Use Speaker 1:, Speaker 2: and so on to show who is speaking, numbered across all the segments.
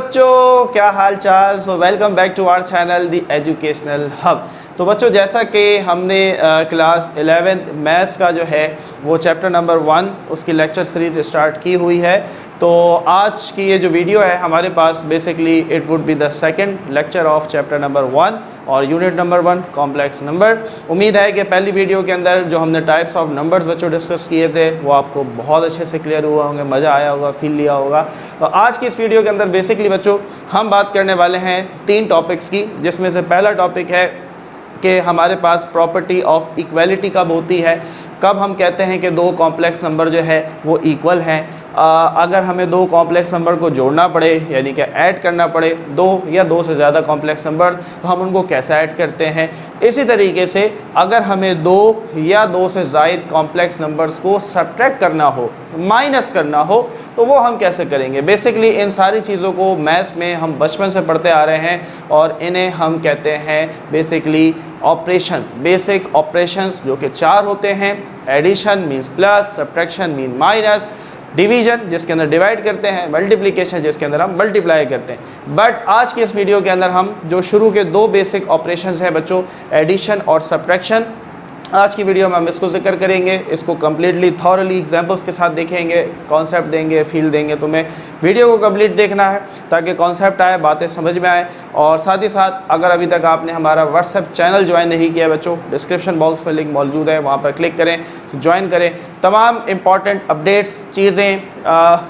Speaker 1: बच्चों, क्या हाल चाल। So welcome back to our channel the educational hub. तो बच्चों, जैसा कि हमने क्लास 11 मैथ्स का जो है वो चैप्टर नंबर 1 उसकी लेक्चर सीरीज़ स्टार्ट की हुई है। तो आज की ये जो वीडियो है हमारे पास basically it would be the second lecture of chapter number 1 और यूनिट नंबर 1 कॉम्प्लेक्स नंबर। उम्मीद है कि पहली वीडियो के अंदर जो हमने टाइप्स ऑफ नंबर्स बच्चों डिस्कस किए थे वो आपको बहुत अच्छे से क्लियर हुआ होंगे, मज़ा आया होगा, फील लिया होगा। तो आज की इस वीडियो के अंदर बेसिकली बच्चों हम बात करने वाले हैं 3 टॉपिक्स की, जिसमें से पहला टॉपिक है कि हमारे पास प्रॉपर्टी ऑफ इक्वलिटी कब होती है, कब हम कहते हैं कि दो कॉम्प्लेक्स नंबर जो है वो इक्वल हैं। अगर हमें दो कॉम्प्लेक्स नंबर को जोड़ना पड़े यानी कि ऐड करना पड़े दो या दो से ज़्यादा कॉम्प्लेक्स नंबर, तो हम उनको कैसे ऐड करते हैं। इसी तरीके से अगर हमें दो या दो से ज़ायद कॉम्प्लेक्स नंबर्स को सब्ट्रैक्ट करना हो, माइनस करना हो, तो वो हम कैसे करेंगे। बेसिकली इन सारी चीज़ों को मैथ्स में हम बचपन से पढ़ते आ रहे हैं और इन्हें हम कहते हैं बेसिकली ऑपरेशंस, बेसिक ऑपरेशंस, जो कि 4 होते हैं। Addition means plus, subtraction mean minus, division जिसके अंदर डिवाइड करते हैं, मल्टीप्लिकेशन जिसके अंदर हम मल्टीप्लाई करते हैं। बट आज की इस वीडियो के अंदर हम जो शुरू के 2 बेसिक ऑपरेशंस हैं बच्चों, एडिशन और सब्ट्रैक्शन, आज की वीडियो में हम इसको जिक्र करेंगे। इसको कम्प्लीटली थॉरली एग्जांपल्स के साथ देखेंगे, कॉन्सेप्ट देंगे, फील देंगे। तुम्हें वीडियो को कंप्लीट देखना है ताकि कॉन्सेप्ट आए, बातें समझ में आए। और साथ ही साथ अगर अभी तक आपने हमारा व्हाट्सएप चैनल ज्वाइन नहीं किया बच्चों, डिस्क्रिप्शन बॉक्स में लिंक मौजूद है, वहाँ पर क्लिक करें, ज्वाइन करें। तमाम इंपॉर्टेंट अपडेट्स, चीज़ें,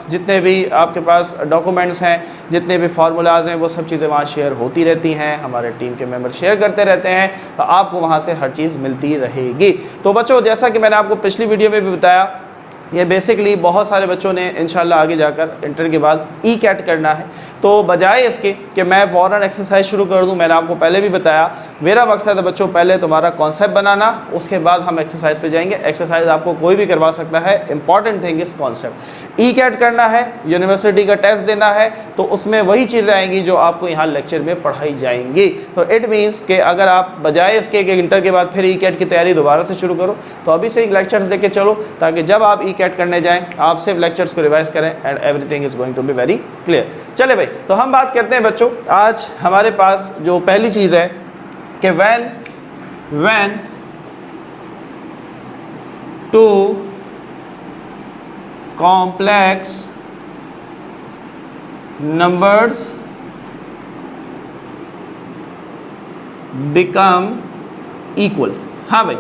Speaker 1: जितने भी आपके पास डॉक्यूमेंट्स हैं, जितने भी फार्मूलाज हैं, वो सब चीज़ें वहाँ शेयर होती रहती हैं। हमारे टीम के मेंबर शेयर करते रहते हैं, तो आपको वहाँ से हर चीज़ मिलती रहेगी। तो बच्चों, जैसा कि मैंने आपको पिछली वीडियो में भी बताया, ये बेसिकली बहुत सारे बच्चों ने इंशाल्लाह आगे जाकर इंटर के बाद ई कैट करना है। तो बजाय इसके कि मैं फ़ौरन एक्सरसाइज शुरू कर दूं, मैंने आपको पहले भी बताया मेरा मकसद है बच्चों पहले तुम्हारा कॉन्सेप्ट बनाना, उसके बाद हम एक्सरसाइज पे जाएंगे। एक्सरसाइज आपको कोई भी करवा सकता है, इंपॉर्टेंट थिंग इज कॉन्सेप्ट। ई कैट करना है, यूनिवर्सिटी का टेस्ट देना है, तो उसमें वही चीज़ें आएंगी जो आपको यहाँ लेक्चर में पढ़ाई जाएंगी। तो इट मीन्स कि अगर आप बजाय इसके कि इंटर के बाद फिर ई कैट की तैयारी दोबारा से शुरू करो, तो अभी से लेक्चर्स देके चलो, ताकि जब आप ई कैट करने जाएं आप सिर्फ लेक्चर्स को रिवाइज करें and everything is going to be very clear. चले भाई, तो हम बात करते हैं बच्चों। आज हमारे पास जो पहली चीज़ है कि when two complex numbers become equal। हाँ भाई,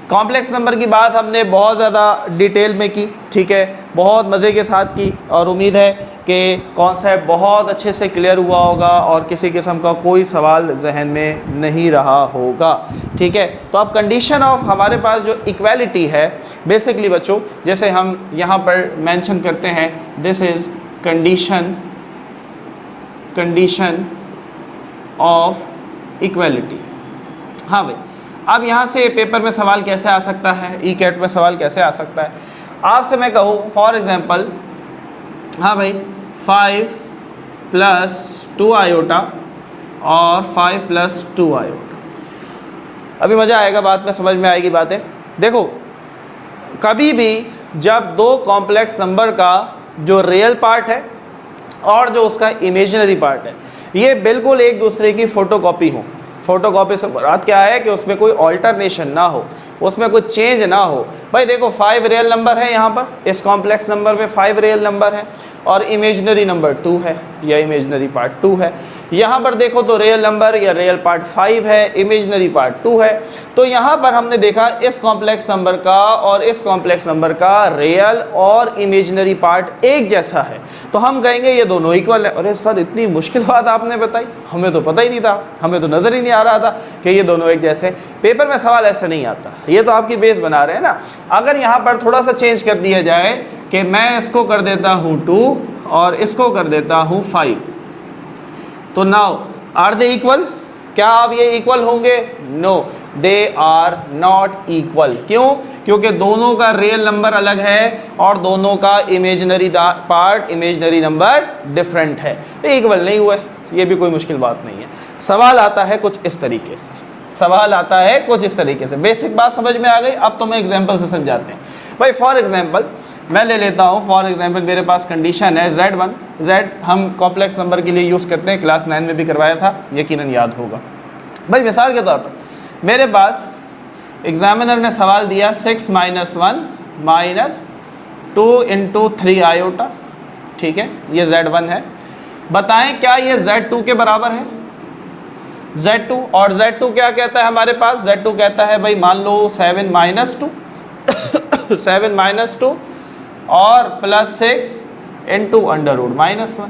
Speaker 1: कॉम्प्लेक्स नंबर की बात हमने बहुत ज़्यादा डिटेल में की, ठीक है, बहुत मज़े के साथ की, और उम्मीद है कि कॉन्सेप्ट बहुत अच्छे से क्लियर हुआ होगा और किसी किस्म का कोई सवाल जहन में नहीं रहा होगा, ठीक है। तो अब कंडीशन ऑफ हमारे पास जो इक्वालिटी है बेसिकली बच्चों, जैसे हम यहाँ पर मेंशन करते हैं, this is condition of equality. हाँ भाई, अब यहाँ से पेपर में सवाल कैसे आ सकता है, ई कैट में सवाल कैसे आ सकता है। आपसे मैं कहूँ फॉर एग्जांपल, हाँ भाई, 5 + 2 आयोटा और 5 + 2 आयोटा। अभी मज़ा आएगा, बात में समझ में आएगी बातें। देखो, कभी भी जब दो कॉम्प्लेक्स नंबर का जो रियल पार्ट है और जो उसका इमेजिनरी पार्ट है, ये बिल्कुल एक दूसरे की फ़ोटोकॉपी हो। फ़ोटोकॉपी से मुराद क्या है कि उसमें कोई ऑल्टरनेशन ना हो, उसमें कोई चेंज ना हो। भाई देखो, 5 रियल नंबर है, यहाँ पर इस कॉम्प्लेक्स नंबर में 5 रियल नंबर है और इमेजिनरी नंबर 2 है या इमेजिनरी पार्ट 2 है। यहाँ पर देखो तो रियल नंबर या रियल पार्ट 5 है, इमेजिनरी पार्ट 2 है। तो यहाँ पर हमने देखा इस कॉम्प्लेक्स नंबर का और इस कॉम्प्लेक्स नंबर का रियल और इमेजिनरी पार्ट एक जैसा है, तो हम कहेंगे ये दोनों इक्वल है। अरे सर, इतनी मुश्किल बात आपने बताई, हमें तो पता ही नहीं था, हमें तो नज़र ही नहीं आ रहा था कि ये दोनों एक जैसे। पेपर में सवाल ऐसे नहीं आता, ये तो आपकी बेस बना रहे हैं ना। अगर यहाँ पर थोड़ा सा चेंज कर दिया जाए कि मैं इसको कर देता हूँ 2 और इसको कर देता हूँ 5, तो नाउ आर दे इक्वल? क्या अब ये इक्वल होंगे? No, they are not equal. क्यों? क्योंकि दोनों का रियल नंबर अलग है और दोनों का imaginary part, imaginary number different है, इक्वल नहीं हुए। ये भी कोई मुश्किल बात नहीं है। सवाल आता है कुछ इस तरीके से, सवाल आता है कुछ इस तरीके से। बेसिक बात समझ में आ गई। अब तो मैं एग्जाम्पल से समझाते हैं। भाई फॉर एग्जाम्पल मैं ले लेता हूँ फॉर एग्जांपल मेरे पास कंडीशन है Z1, Z हम कॉम्प्लेक्स नंबर के लिए यूज़ करते हैं, क्लास 9 में भी करवाया था, यकीनन याद होगा। भाई मिसाल के तौर पर मेरे पास एग्जामिनर ने सवाल दिया 6 - 1 - 2 × 3 आयोटा, ठीक है, ये Z1 है। बताएं क्या ये Z2 के बराबर है? Z2, और Z2 क्या कहता है हमारे पास? Z2 कहता है भाई मान लो 7 - 2 7 - 2 और +6 × √-1।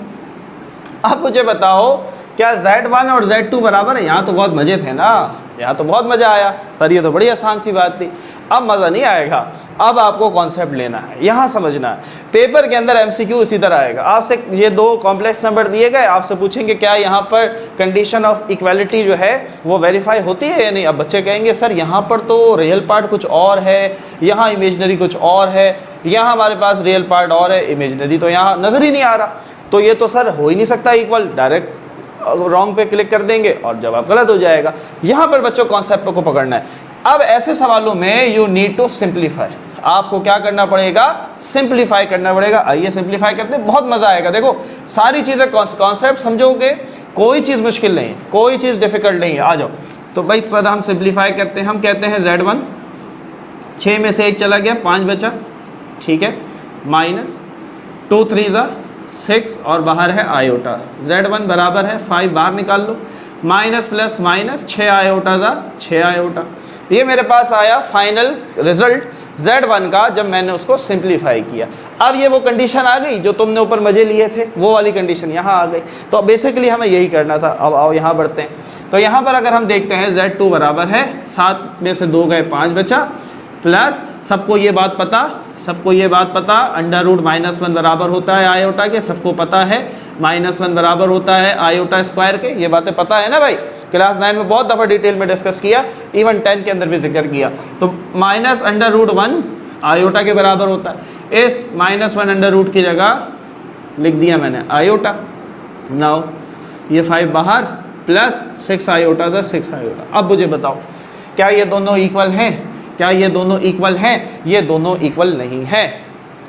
Speaker 1: अब मुझे बताओ क्या Z1 और Z2 बराबर है? यहाँ तो बहुत मज़े थे ना, यहाँ तो बहुत मज़ा आया सर, ये तो बड़ी आसान सी बात थी। अब मज़ा नहीं आएगा, अब आपको कॉन्सेप्ट लेना है, यहाँ समझना है। पेपर के अंदर MCQ इसी तरह आएगा, आपसे ये दो कॉम्प्लेक्स नंबर दिए गए, आपसे पूछेंगे क्या यहाँ पर कंडीशन ऑफ इक्वालिटी जो है वो वेरीफाई होती है या नहीं। अब बच्चे कहेंगे सर यहाँ पर तो रियल पार्ट कुछ और है, यहाँ इमेजनरी कुछ और है, यहाँ हमारे पास रियल पार्ट और है, इमेजनरी तो यहाँ नज़र ही नहीं आ रहा, तो ये तो सर हो ही नहीं सकता इक्वल। डायरेक्ट रॉन्ग पे क्लिक कर देंगे और जवाब गलत हो जाएगा। यहाँ पर बच्चों कॉन्सेप्ट को पकड़ना है। अब ऐसे सवालों में यू नीड टू सिंप्लीफाई, आपको क्या करना पड़ेगा? सिंप्लीफाई करना पड़ेगा। आइए सिंप्लीफाई करते हैं, बहुत मज़ा आएगा। देखो सारी चीज़ें कॉन्सेप्ट समझोगे, कोई चीज़ मुश्किल नहीं है, कोई चीज़ डिफ़िकल्ट नहीं है। आ जाओ तो भाई सर हम सिंप्लीफाई करते हैं। हम कहते हैं Z1 6 में से 1 चला गया, 5 बचा, ठीक है, -2 × 3 = 6 और बाहर है आयोटा। Z1 बराबर है 5, बाहर निकाल लो, माइनस प्लस माइनस 6 आयोटा ज़ा 6 आयोटा। ये मेरे पास आया फाइनल रिजल्ट Z1 का जब मैंने उसको सिंप्लीफाई किया। अब ये वो कंडीशन आ गई जो तुमने ऊपर मजे लिए थे, वो वाली कंडीशन यहाँ आ गई। तो बेसिकली हमें यही करना था। अब आओ यहाँ बढ़ते हैं। तो यहाँ पर अगर हम देखते हैं Z2 बराबर है 7 में से 2 गए, 5 बचा, प्लस सबको ये बात पता, √-1 बराबर होता है आयोटा के, सबको पता है -1 बराबर होता है आयोटा स्क्वायर के। ये बातें पता है ना भाई, क्लास 9 में बहुत दफ़ा डिटेल में डिस्कस किया, इवन 10 के अंदर भी जिक्र किया। तो -√1 आयोटा के बराबर होता है। इस -1 की जगह लिख दिया मैंने आयोटा। नाउ ये 5 बाहर, प्लस 6 आयोटा ज़ा 6 आयोटा। अब मुझे बताओ क्या ये दोनों इक्वल हैं? क्या ये दोनों इक्वल हैं? ये दोनों इक्वल नहीं है।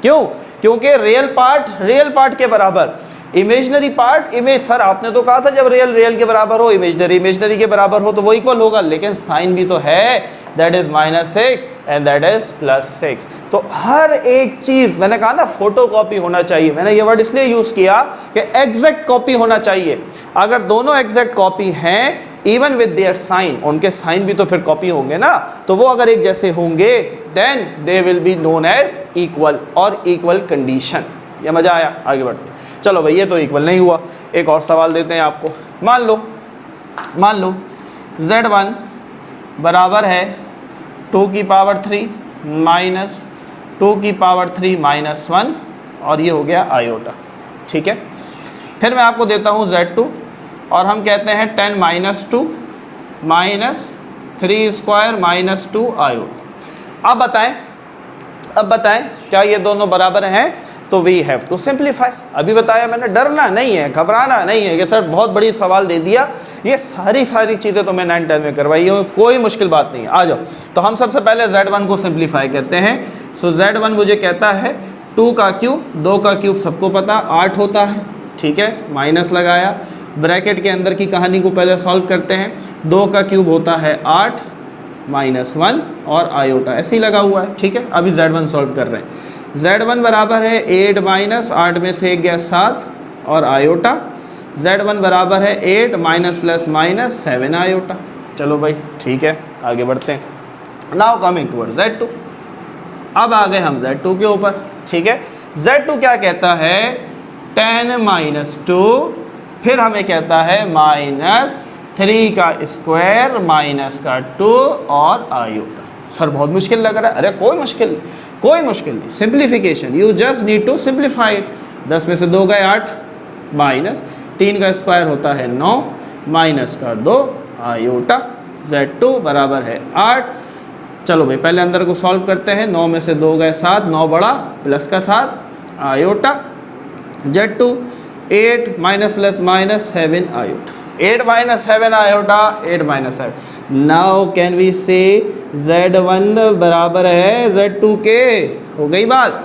Speaker 1: क्यों? क्योंकि रियल पार्ट के बराबर, इमेजनरी पार्ट इमेज। सर आपने तो कहा था जब रियल के बराबर हो, इमेजनरी के बराबर हो तो वो इक्वल होगा, लेकिन साइन भी तो है, that is -6 and that is +6। तो हर एक चीज, मैंने कहा ना फोटो कॉपी होना चाहिए, मैंने ये वर्ड इसलिए यूज किया कि एग्जैक्ट कॉपी होना चाहिए। अगर दोनों एग्जैक्ट कॉपी हैं, इवन विद देयर साइन, उनके साइन भी तो फिर कॉपी होंगे ना, तो वो अगर एक जैसे होंगे then they will be known as equal और इक्वल कंडीशन। ये मजा आया? आगे बढ़ते हैं। चलो भाई ये तो इक्वल नहीं हुआ, एक और सवाल देते हैं आपको। मान लो Z1 बराबर है 2 की पावर 3 माइनस 2 की पावर 3 -1 और ये हो गया आयोटा, ठीक है। फिर मैं आपको देता हूँ Z2 और हम कहते हैं 10 - 2 -3² -2 आयोटा। अब बताएं क्या ये दोनों बराबर हैं? तो वी हैव टू सिंप्लीफाई। अभी बताया मैंने, डरना नहीं है, घबराना नहीं है कि सर बहुत बड़ी सवाल दे दिया। ये सारी चीज़ें तो मैं 9-10 में करवाई है, कोई मुश्किल बात नहीं है। आ जाओ तो हम सबसे पहले Z1 को सिंप्लीफाई करते हैं। सो Z1 मुझे कहता है 2 का क्यूब, 2 का क्यूब सबको पता 8 होता है, ठीक है, माइनस लगाया। ब्रैकेट के अंदर की कहानी को पहले सॉल्व करते हैं। 2 का क्यूब होता है 8 -1 और आयोटा ऐसे ही लगा हुआ है, ठीक है। अभी Z1 सॉल्व कर रहे हैं। Z1 बराबर है 8 - 8 में से 1 गया 7 और आयोटा। Z1 बराबर है 8 - +- 7 आयोटा। चलो भाई ठीक है, आगे बढ़ते हैं। Now coming toward Z2। अब आ गए हम Z2 के ऊपर, ठीक है। Z2 क्या कहता है? 10 - 2, फिर हमें कहता है -3 का स्क्वायर -2 और आयोटा। सर बहुत मुश्किल लग रहा है। अरे कोई मुश्किल नहीं, simplification, you just need to simplify. 10 में से 2 गए 8 माइनस 3 का स्क्वायर होता है 9 -2 आयोटा। Z2 बराबर है 8। चलो भाई पहले अंदर को सॉल्व करते हैं। 9 में से 2 गए 7, 9 बड़ा प्लस का 7 iota. Z2 8 - +- 7 iota. 8 - 7 iota, 8 - 7। Now can we say Z1 बराबर है Z2 के? हो गई बात।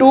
Speaker 1: 2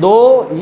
Speaker 1: 2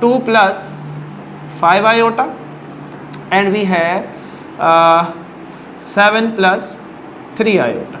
Speaker 1: 2 + 5 iota and we have 7 + 3 iota.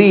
Speaker 1: B,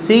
Speaker 1: C,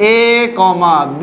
Speaker 1: A, B,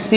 Speaker 1: C,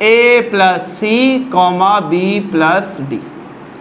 Speaker 1: A + C, B + D.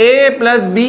Speaker 1: A + B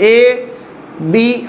Speaker 1: A B,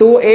Speaker 1: 2A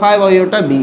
Speaker 1: 5 iota B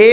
Speaker 1: A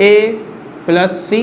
Speaker 1: A + C,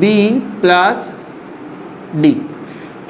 Speaker 1: B + D.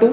Speaker 1: 2,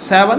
Speaker 1: 7,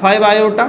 Speaker 1: 5 iota,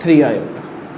Speaker 1: 3 iota.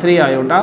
Speaker 1: 3 iota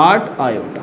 Speaker 1: 8 iota.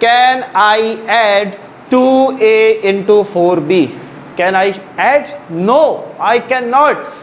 Speaker 1: Can I add 2A into 4B? Can I add? No, I cannot.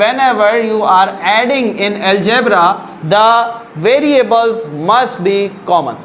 Speaker 1: whenever you are adding in algebra the variables must be common.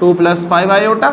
Speaker 1: 2 + 5 iota,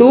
Speaker 1: 2,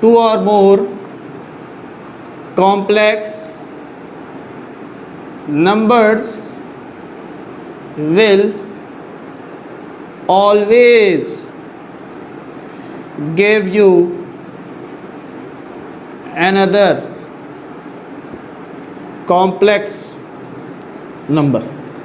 Speaker 1: 2 or more complex numbers will always give you another complex number.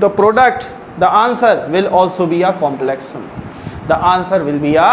Speaker 1: the product, the answer will also be a complex number. The answer will be a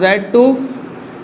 Speaker 1: Z2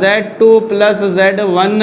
Speaker 1: Z2 + Z1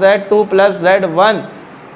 Speaker 1: Z2 + Z1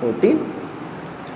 Speaker 1: 14.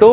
Speaker 1: 2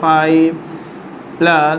Speaker 1: 5 +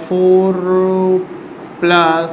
Speaker 1: 4 +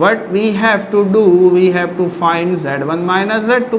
Speaker 1: What we have to do, we have to find Z1 - Z2.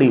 Speaker 1: D.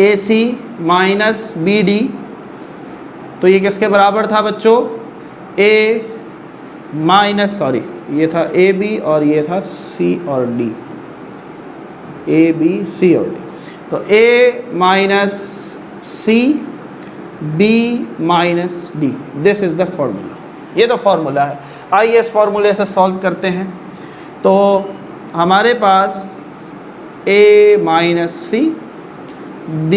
Speaker 1: AC minus BD, तो ये किसके बराबर था बच्चों? A minus, sorry ये था AB और ये था C और D, A B C और D, तो A minus C B minus D, this is the formula. ये तो फॉर्मूला है। आइए इस फॉर्मूले से सॉल्व करते हैं। तो हमारे पास A minus C B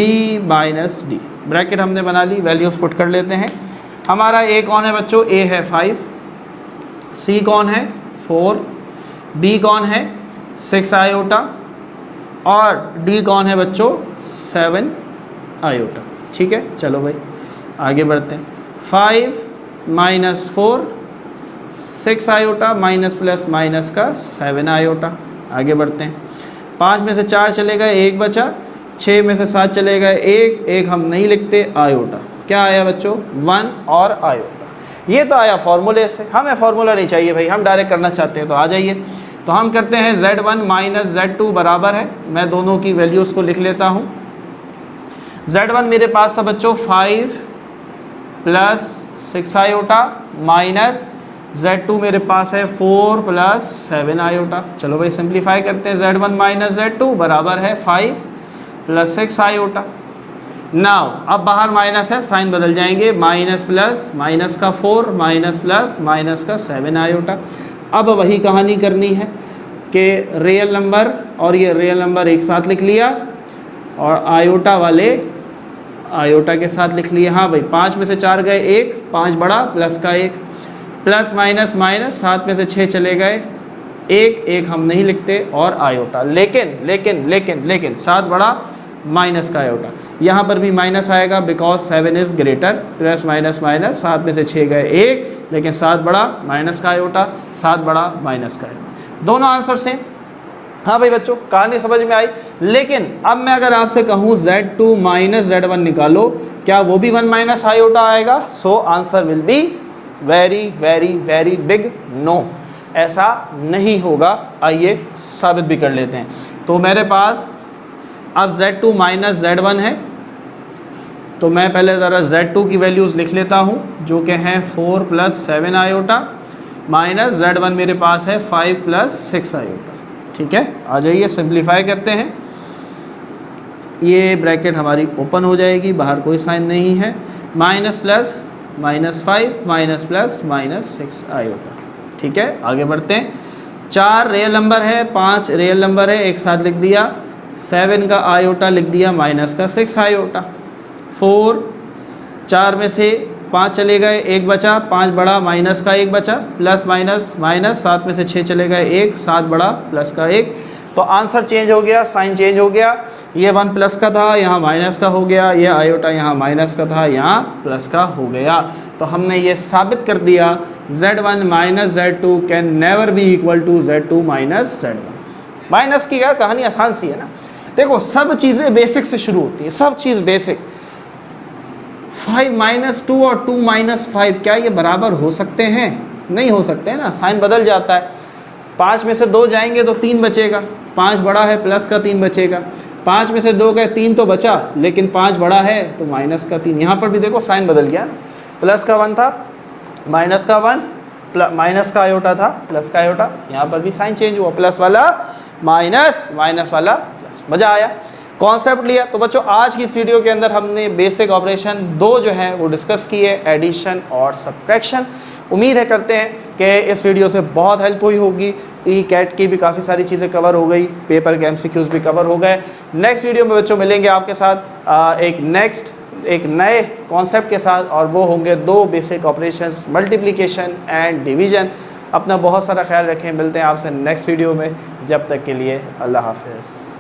Speaker 1: minus D, bracket हमने बना ली, वैल्यूज़ पुट कर लेते हैं। हमारा A कौन है बच्चों? A है 5, C कौन है? 4, B कौन है? 6 आयोटा, और D कौन है बच्चों? 7 आयोटा। ठीक है, चलो भाई आगे बढ़ते हैं। 5 minus 4, 6 iota, minus plus minus का 7 आयोटा। आगे बढ़ते हैं। 5 में से 4 चले गए, 1 बचा। 6 में से 7 चले गए, 1 हम नहीं लिखते, आयोटा। क्या आया बच्चों? 1 और आयोटा। ये तो आया फॉर्मूले से। हमें फॉर्मूला नहीं चाहिए भाई, हम डायरेक्ट करना चाहते हैं। तो आ जाइए, तो हम करते हैं Z1 माइनस Z2 बराबर है, मैं दोनों की वैल्यूज़ को लिख लेता हूँ। Z1 मेरे पास था बच्चों 5 प्लस 6 आयोटा, माइनस Z2 मेरे पास है 4 प्लस 7 आयोटा। चलो भाई सिंप्लीफाई करते हैं। Z1 माइनस Z2 बराबर है 5 प्लस 6 आयोटा। नाउ अब बाहर माइनस है, साइन बदल जाएंगे, माइनस प्लस माइनस का 4, माइनस प्लस माइनस का 7 आयोटा। अब वही कहानी करनी है कि रियल नंबर और ये रियल नंबर एक साथ लिख लिया, और आयोटा वाले आयोटा के साथ लिख लिए। हाँ भाई, 5 में से 4 गए, 1, 5 बड़ा प्लस का 1, प्लस माइनस माइनस, 7 में से 6 चले गए, 1 हम नहीं लिखते, और आयोटा। लेकिन लेकिन लेकिन लेकिन 7 बड़ा माइनस का आयोटा, यहाँ पर भी माइनस आएगा because 7 is greater. Plus minus minus, 7 में से 6 गए 1, लेकिन 7 बड़ा माइनस का आयोटा, 7 बड़ा माइनस का आयोटा, दोनों आंसर सेम। हाँ भाई बच्चों, कहानी समझ में आई। लेकिन अब मैं अगर आपसे कहूँ Z2 माइनस Z1 निकालो, क्या वो भी 1 माइनस आयोटा आएगा? So answer will be very very very big no, ऐसा नहीं होगा। आइए साबित भी कर लेते हैं। तो मेरे पास अब Z2 माइनस Z1 है, तो मैं पहले ज़रा Z2 की वैल्यूज़ लिख लेता हूँ, जो कि हैं 4 प्लस 7 आयोटा, माइनस Z1 मेरे पास है 5 प्लस 6 आयोटा। ठीक है, आ जाइए सिंप्लीफाई करते हैं। ये ब्रैकेट हमारी ओपन हो जाएगी, बाहर कोई साइन नहीं है, minus plus minus 5 minus plus minus 6 iota. ठीक है, आगे बढ़ते हैं। 4 रियल नंबर है, 5 रियल नंबर है, एक साथ लिख दिया। 7 का आयोटा लिख दिया, माइनस का 6 आयोटा। 4, 4 में से 5 चले गए, 1 बचा, 5 बड़ा माइनस का 1 बचा, प्लस माइनस माइनस, 7 में से 6 चले गए, 1, 7 बड़ा प्लस का 1। तो आंसर चेंज हो गया, साइन चेंज हो गया। ये 1 प्लस का था, यहाँ माइनस का हो गया। ये आयोटा यहाँ माइनस का था, यहाँ प्लस का हो गया। तो हमने ये साबित कर दिया Z1 minus Z2 can never be equal to Z2 minus Z1। Minus की यार कहानी आसान सी है ना। देखो सब चीज़ें बेसिक से शुरू होती हैं, सब चीज़ बेसिक। 5 माइनस 2 और 2 माइनस 5 क्या ये बराबर हो सकते हैं? नहीं हो सकते हैं ना, साइन बदल जाता है। 5 में से 2 जाएंगे तो 3 बचेगा, 5 बड़ा है, प्लस का 3 बचेगा। 5 में से 2 गए, 3 तो बचा, लेकिन 5 बड़ा है तो माइनस का 3। यहाँ पर भी देखो साइन बदल गया, प्लस का 1 था, माइनस का 1, माइनस का आयोटा था, प्लस का आयोटा। यहाँ पर भी साइन चेंज हुआ, प्लस वाला माइनस, माइनस वाला प्लस। मज़ा आया, कॉन्सेप्ट लिया। तो बच्चों आज की इस वीडियो के अंदर हमने बेसिक ऑपरेशन 2 जो है वो डिस्कस किए, एडिशन और सब्ट्रैक्शन। उम्मीद है करते हैं कि इस वीडियो से बहुत हेल्प हुई होगी। ई कैट की भी काफ़ी सारी चीज़ें कवर हो गई, पेपर के MCQs भी कवर हो गए। नेक्स्ट वीडियो में बच्चों मिलेंगे आपके साथ एक नए कॉन्सेप्ट के साथ, और वो होंगे 2 basic operations, multiplication and division. अपना बहुत सारा ख्याल रखें, मिलते हैं आपसे नेक्स्ट वीडियो में। जब तक के लिए अल्लाह हाफ़िज़।